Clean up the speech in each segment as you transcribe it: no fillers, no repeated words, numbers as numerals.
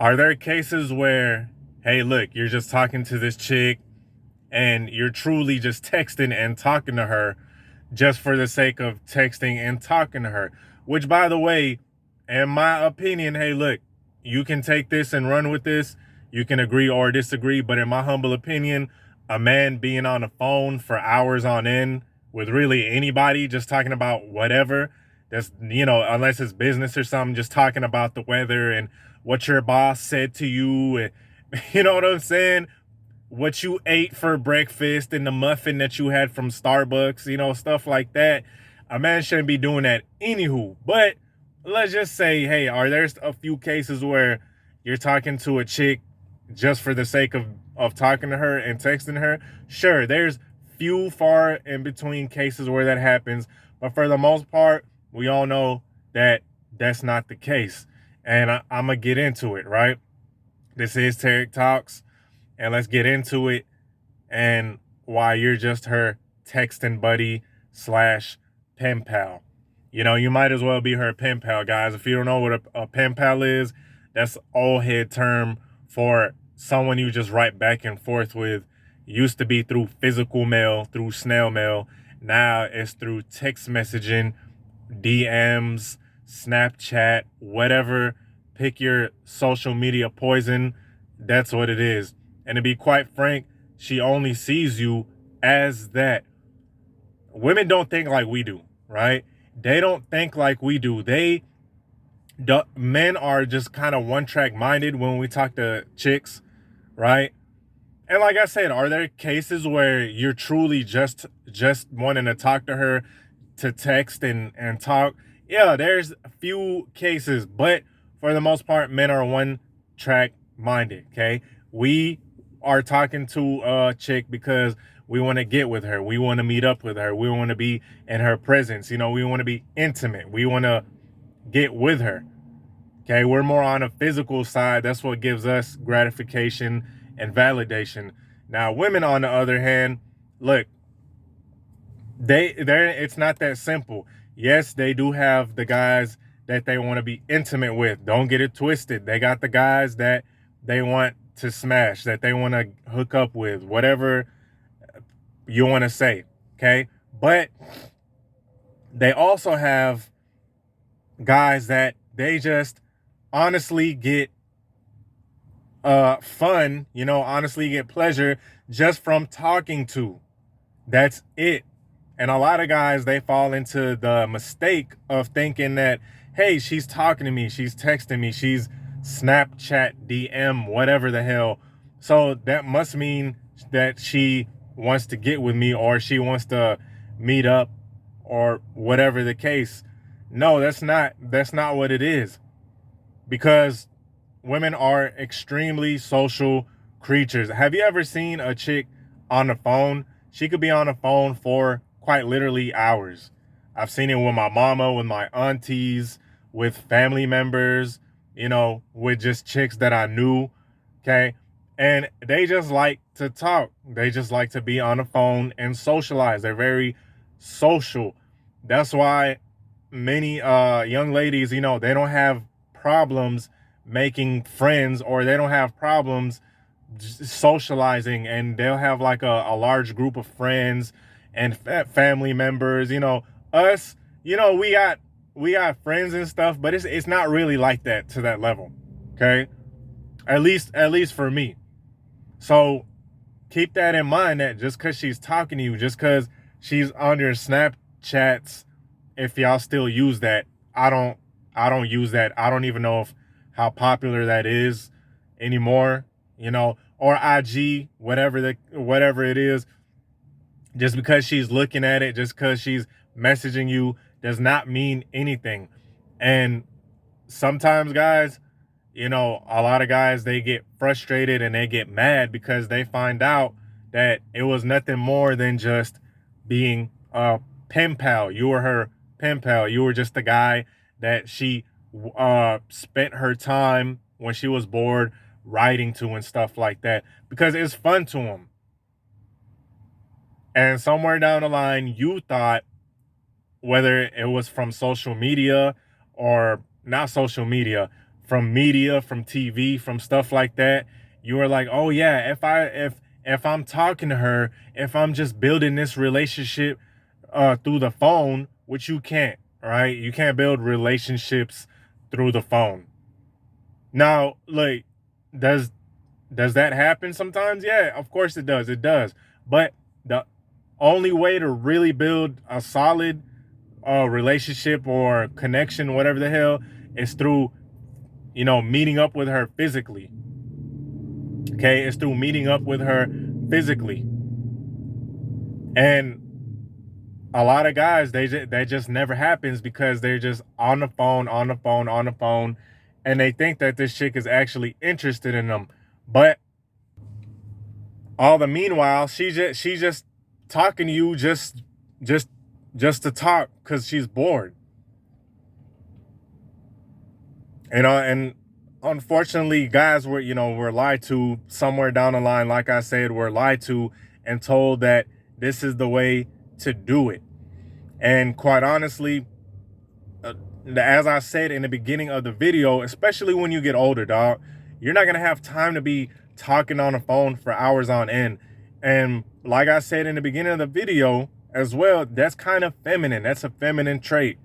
Are there cases where, hey, look, you're just talking to this chick and you're truly just texting and talking to her just for the sake of texting and talking to her? Which, by the way, in my opinion, hey, look, you can take this and run with this. You can agree or disagree. But in my humble opinion, a man being on the phone for hours on end with really anybody, just talking about whatever, that's, unless it's business or something, just talking about the weather and what your boss said to you. And, you know what I'm saying? What you ate for breakfast and the muffin that you had from Starbucks, stuff like that. A man shouldn't be doing that anywho. But let's just say, hey, are there a few cases where you're talking to a chick just for the sake of talking to her and texting her? Sure, there's few far in between cases where that happens. But for the most part, we all know that that's not the case. And I'm going to get into it, right? This is Tarik Talks. And let's get into it and why you're just her texting buddy / pen pal. You might as well be her pen pal, guys. If you don't know what a pen pal is, that's old head term for someone you just write back and forth with. Used to be through physical mail, through snail mail. Now it's through text messaging, DMs, Snapchat, whatever. Pick your social media poison. That's what it is. And to be quite frank, she only sees you as that. Women don't think like we do, right? They don't think like we do. Men are just kind of one-track minded when we talk to chicks, right? And like I said, are there cases where you're truly just wanting to talk to her to text and talk? Yeah, there's a few cases, but for the most part, men are one-track minded, okay? We are talking to a chick because we want to get with her. We want to meet up with her. We want to be in her presence. We want to be intimate. We want to get with her. Okay, we're more on a physical side. That's what gives us gratification and validation. Now, women, on the other hand, look, it's not that simple. Yes, they do have the guys that they want to be intimate with. Don't get it twisted. They got the guys that they want to smash, that they want to hook up with, whatever you want to say, okay? But they also have guys that they just honestly get fun, honestly get pleasure just from talking to. That's it. And a lot of guys, they fall into the mistake of thinking that, hey, she's talking to me, she's texting me, she's Snapchat, DM, whatever the hell. So that must mean that she wants to get with me or she wants to meet up or whatever the case. No, that's not what it is. Because women are extremely social creatures. Have you ever seen a chick on the phone? She could be on the phone for quite literally hours. I've seen it with my mama, with my aunties, with family members, with just chicks that I knew, okay? And they just like to talk. They just like to be on the phone and socialize. They're very social. That's why many young ladies, they don't have problems making friends, or they don't have problems socializing, and they'll have like a large group of friends and family members. Us, we got friends and stuff, but it's not really like that to that level, okay? At least for me. So keep that in mind, that just because she's talking to you, just because she's on your Snapchats, if y'all still use that, I don't use that. I don't even know how popular that is anymore, or IG, whatever it is. Just because she's looking at it, just because she's messaging you, does not mean anything. And sometimes, guys, a lot of guys, they get frustrated and they get mad because they find out that it was nothing more than just being a pen pal. You were her pen pal. You were just the guy that she spent her time when she was bored writing to and stuff like that, because it's fun to them. And somewhere down the line, you thought, whether it was from social media or not social media, from media, from TV, from stuff like that. You are like, oh yeah, if I'm talking to her, if I'm just building this relationship through the phone, which you can't, right? You can't build relationships through the phone. Now, like, does that happen sometimes? Yeah, of course it does. It does. But the only way to really build a solid relationship or connection, whatever the hell, is through, meeting up with her physically. Okay, it's through meeting up with her physically. And a lot of guys, that just never happens because they're just on the phone, and they think that this chick is actually interested in them. But all the meanwhile, she's just talking to you just to talk because she's bored. And unfortunately, guys were lied to somewhere down the line. Like I said, we're lied to and told that this is the way to do it. And quite honestly, as I said in the beginning of the video, especially when you get older, dog, you're not gonna have time to be talking on the phone for hours on end. And like I said in the beginning of the video as well, that's kind of feminine. That's a feminine trait.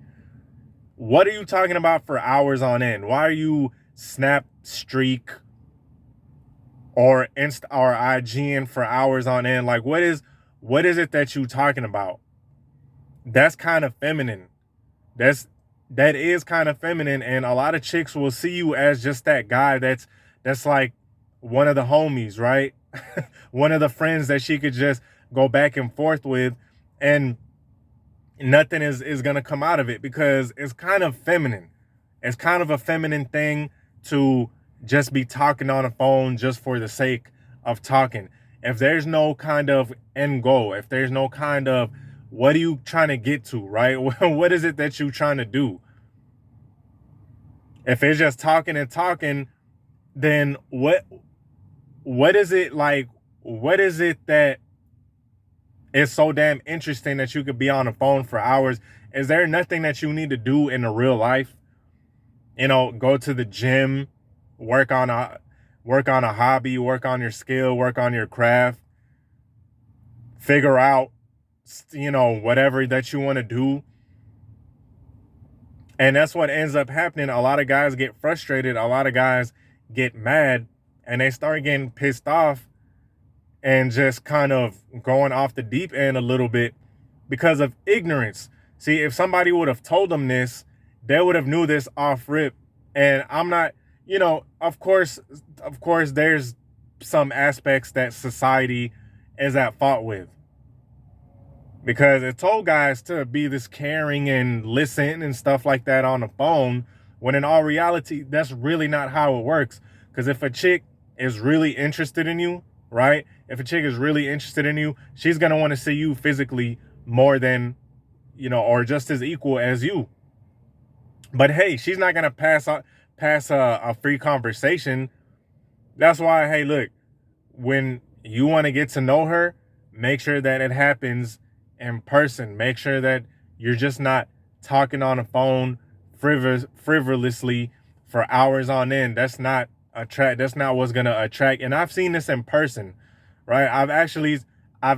What are you talking about for hours on end? Why are you Snap Streak or Insta or IGing for hours on end? Like, what is it that you talking about? That's kind of feminine. That is kind of feminine, and a lot of chicks will see you as just that guy that's like one of the homies, right? One of the friends that she could just go back and forth with, and nothing is gonna come out of it because it's kind of feminine. It's kind of a feminine thing to just be talking on a phone just for the sake of talking. If there's no kind of end goal, if there's no kind of what are you trying to get to, right? What is it that you're trying to do? If it's just talking and talking, then what is it like? What is it that is so damn interesting that you could be on the phone for hours? Is there nothing that you need to do in the real life? Go to the gym, work on a hobby, work on your skill, work on your craft, figure out, whatever that you want to do. And that's what ends up happening. A lot of guys get frustrated. A lot of guys get mad, and they start getting pissed off and just kind of going off the deep end a little bit because of ignorance. See, if somebody would have told them this, they would have knew this off rip. And I'm not, of course, there's some aspects that society is at fault with. Because it told guys to be this caring and listen and stuff like that on the phone, when in all reality, that's really not how it works. Because if a chick is really interested in you, right? If a chick is really interested in you, she's going to want to see you physically more than, or just as equal as you. But hey, she's not going to pass a free conversation. That's why, hey, look, when you want to get to know her, make sure that it happens in person. Make sure that you're just not talking on the phone frivolously for hours on end. That's not what's gonna attract. And I've seen this in person, right? I've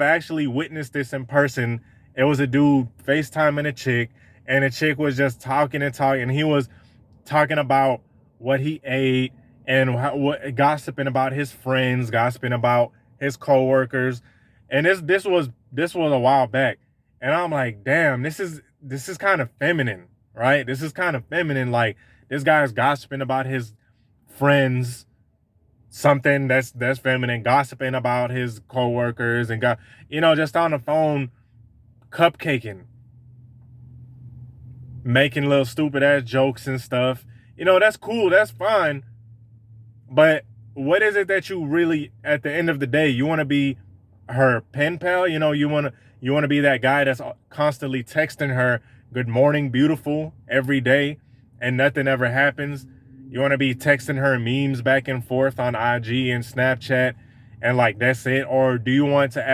actually witnessed this in person. It was a dude FaceTiming a chick, and the chick was just talking and talking. And he was talking about what he ate and gossiping about his friends, gossiping about his coworkers. And this was a while back. And I'm like, damn, this is kind of feminine, right? This is kind of feminine. Like, this guy's gossiping about his friends, something that's feminine, gossiping about his coworkers, and just on the phone, cupcaking, making little stupid ass jokes and stuff. That's cool, that's fine. But what is it that you really, at the end of the day, you want to be her pen pal? You want to be that guy that's constantly texting her good morning beautiful every day and nothing ever happens? You want to be texting her memes back and forth on IG and Snapchat and like that's it? Or do you want to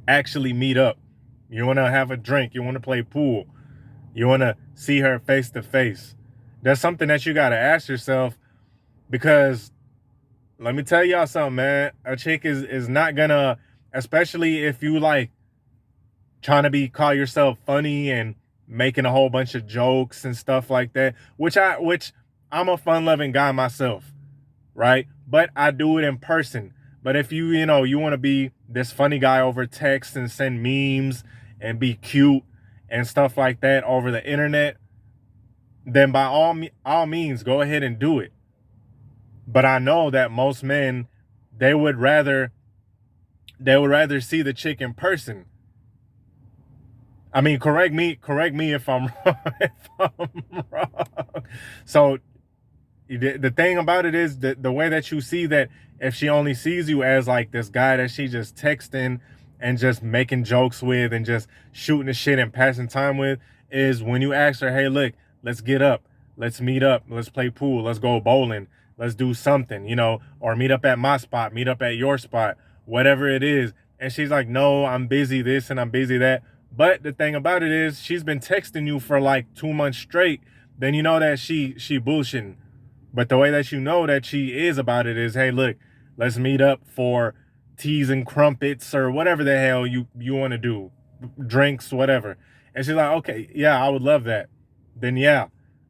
actually meet up? You want to have a drink, you want to play pool, you want to see her face to face, That's something that you got to ask yourself, because let me tell y'all something, man. A chick is not gonna, especially if you like trying to call yourself funny and making a whole bunch of jokes and stuff like that, which I'm a fun loving guy myself, right? But I do it in person. But if you know, you want to be this funny guy over text and send memes and be cute and stuff like that over the internet, then by all means, go ahead and do it. But I know that most men, they would rather see the chick in person. I mean, correct me if I'm wrong. If I'm wrong. So the thing about it is that the way that you see that, if she only sees you as like this guy that she just texting and just making jokes with and just shooting the shit and passing time with, is when you ask her, hey, look, let's get up, let's meet up, let's play pool, let's go bowling, let's do something, you know, or meet up at my spot, meet up at your spot, whatever it is. And she's like, no, I'm busy this and I'm busy that. But the thing about it is, she's been texting you for like 2 months straight. Then you know that she bullshitting. But the way that you know that she is about it is, hey, look, let's meet up for teas and crumpets or whatever the hell you want to do, drinks, whatever. And she's like, okay, yeah, I would love that. Then yeah,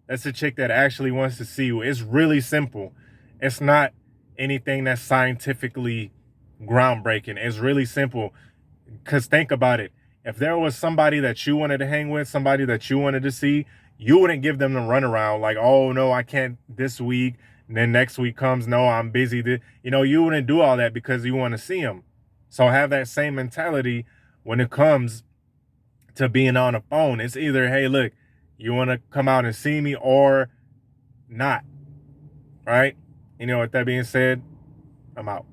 that's a chick that actually wants to see you. It's really simple. It's not anything that's scientifically groundbreaking. It's really simple. Because think about it. If there was somebody that you wanted to hang with, somebody that you wanted to see, you wouldn't give them the runaround like, oh, no, I can't this week. And then next week comes, no, I'm busy. You know, you wouldn't do all that because you want to see them. So have that same mentality when it comes to being on the phone. It's either, hey, look, you want to come out and see me or not, right? You know, with that being said, I'm out.